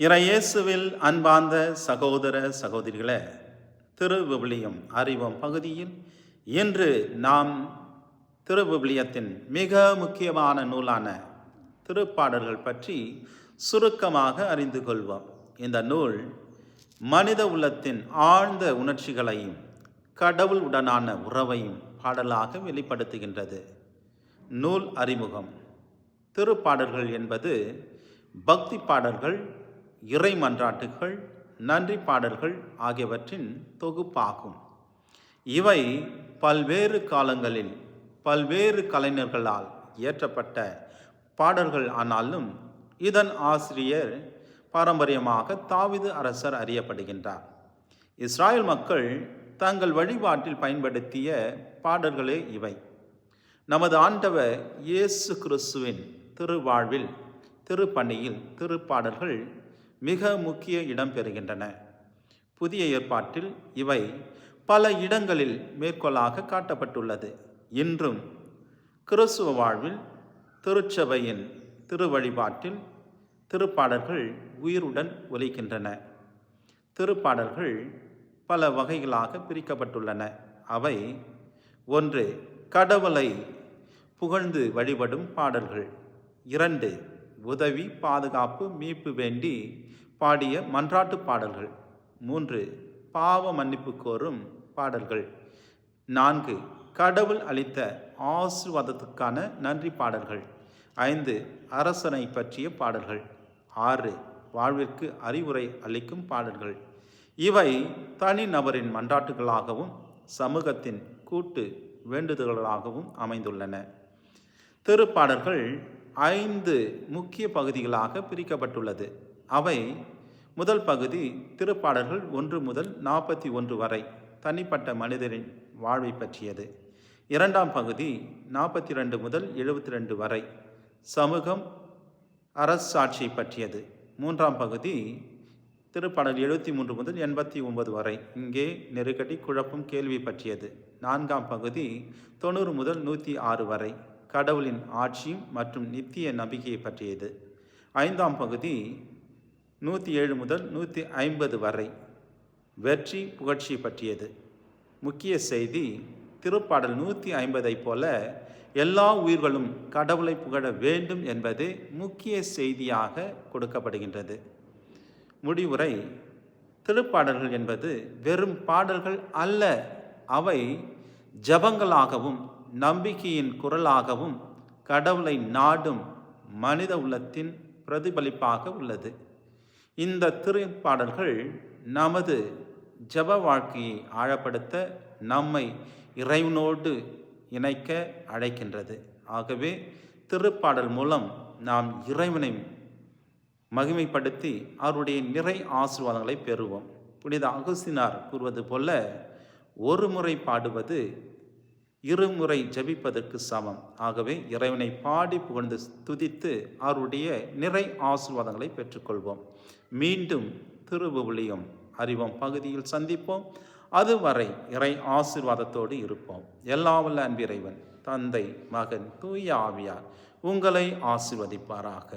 இறையேசுவில் அன்பார்ந்த சகோதர சகோதரிகளே, திருவிவிலியம் அறிவோம் பகுதியில் இன்று நாம் திருவிவிலியத்தின் மிக முக்கியமான நூலான திருப்பாடல்கள் பற்றி சுருக்கமாக அறிந்து கொள்வோம். இந்த நூல் மனித உள்ளத்தின் ஆழ்ந்த உணர்ச்சிகளையும் கடவுள் உடனான உறவையும் பாடலாக வெளிப்படுத்துகின்றது. நூல் அறிமுகம். திருப்பாடல்கள் என்பது பக்தி பாடல்கள், இறை மன்றாட்டுகள், நன்றி பாடல்கள் ஆகியவற்றின் தொகுப்பாகும். இவை பல்வேறு காலங்களில் பல்வேறு கலைஞர்களால் இயற்றப்பட்ட பாடல்கள். ஆனாலும் இதன் ஆசிரியர் பாரம்பரியமாக தாவீது அரசர் அறியப்படுகின்றார். இஸ்ராயல் மக்கள் தங்கள் வழிபாட்டில் பயன்படுத்திய பாடல்களே இவை. நமது ஆண்டவர் இயேசு கிறிஸ்துவின் திருவாழ்வில், திருப்பணியில் திருப்பாடல்கள் மிக முக்கிய இடம் பெறுகின்றன. புதிய ஏற்பாட்டில் இவை பல இடங்களில் மேற்கோளாக காட்டப்பட்டுள்ளது. இன்றும் கிறிஸ்துவ வாழ்வில், திருச்சபையின் திருவழிபாட்டில் திருப்பாடல்கள் உயிருடன் ஒலிக்கின்றன. திருப்பாடல்கள் பல வகைகளாக பிரிக்கப்பட்டுள்ளன. அவை: 1. கடவுளை புகழ்ந்து வழிபடும் பாடல்கள். 2. உதவி, பாதுகாப்பு, மீட்பு வேண்டி பாடிய மன்றாட்டு பாடல்கள். 3. பாவ மன்னிப்பு கோரும் பாடல்கள். 4. கடவுள் அளித்த ஆசீர்வாதத்துக்கான நன்றி பாடல்கள். 5. அரசனை பற்றிய பாடல்கள். 6. வாழ்விற்கு அறிவுரை அளிக்கும் பாடல்கள். இவை தனிநபரின் மன்றாட்டுகளாகவும் சமூகத்தின் கூட்டு வேண்டுதல்களாகவும் அமைந்துள்ளன. திருப்பாடல்கள் 5 முக்கிய பகுதிகளாக பிரிக்கப்பட்டுள்ளது. அவை: முதல் பகுதி திருப்பாடல்கள் 1 முதல் 41 வரை தனிப்பட்ட மனிதரின் வாழ்வை பற்றியது. 2ஆம் பகுதி 42 முதல் 72 வரை சமூகம், அரசாட்சியை பற்றியது. 3ஆம் பகுதி திருப்பாடல் 73 முதல் 89 வரை இங்கே நெருக்கடி, குழப்பம், கேள்வி பற்றியது. 4ஆம் பகுதி 90 முதல் 106 வரை கடவுளின் ஆட்சியும் மற்றும் நித்திய நம்பிக்கையை பற்றியது. 5ஆம் பகுதி 107 முதல் 150 வரை வெற்றி, புகழ்ச்சி பற்றியது. முக்கிய செய்தி: திருப்பாடல் 150ஐ போல எல்லா உயிர்களும் கடவுளை புகழ வேண்டும் என்பது முக்கிய செய்தியாக கொடுக்கப்படுகின்றது. முடிவுரை: திருப்பாடல்கள் என்பது வெறும் பாடல்கள் அல்ல. அவை ஜபங்களாகவும் நம்பிக்கையின் குரலாகவும் கடவுளை நாடும் மனித உள்ளத்தின் பிரதிபலிப்பாக உள்ளது. இந்த திருப்பாடல்கள் நமது ஜப வாழ்க்கையை ஆழப்படுத்த, நம்மை இறைவனோடு இணைக்க அழைக்கின்றது. ஆகவே திருப்பாடல் மூலம் நாம் இறைவனை மகிமைப்படுத்தி அவருடைய நிறை ஆசீர்வாதங்களை பெறுவோம். புனித அகுஸ்தினார் கூறுவது போல, ஒரு முறை பாடுவது இருமுறை ஜபிப்பதற்கு சமம். ஆகவே இறைவனை பாடி புகழ்ந்து துதித்து அவருடைய நிறை ஆசீர்வாதங்களை பெற்றுக்கொள்வோம். மீண்டும் திருவிவிலியம் அறிவோம் பகுதியில் சந்திப்போம். அதுவரை இறை ஆசீர்வாதத்தோடு இருப்போம். எல்லாம் வல்ல அன்பிறைவன், தந்தை, மகன், தூய ஆவியார் உங்களை ஆசீர்வதிப்பாராக.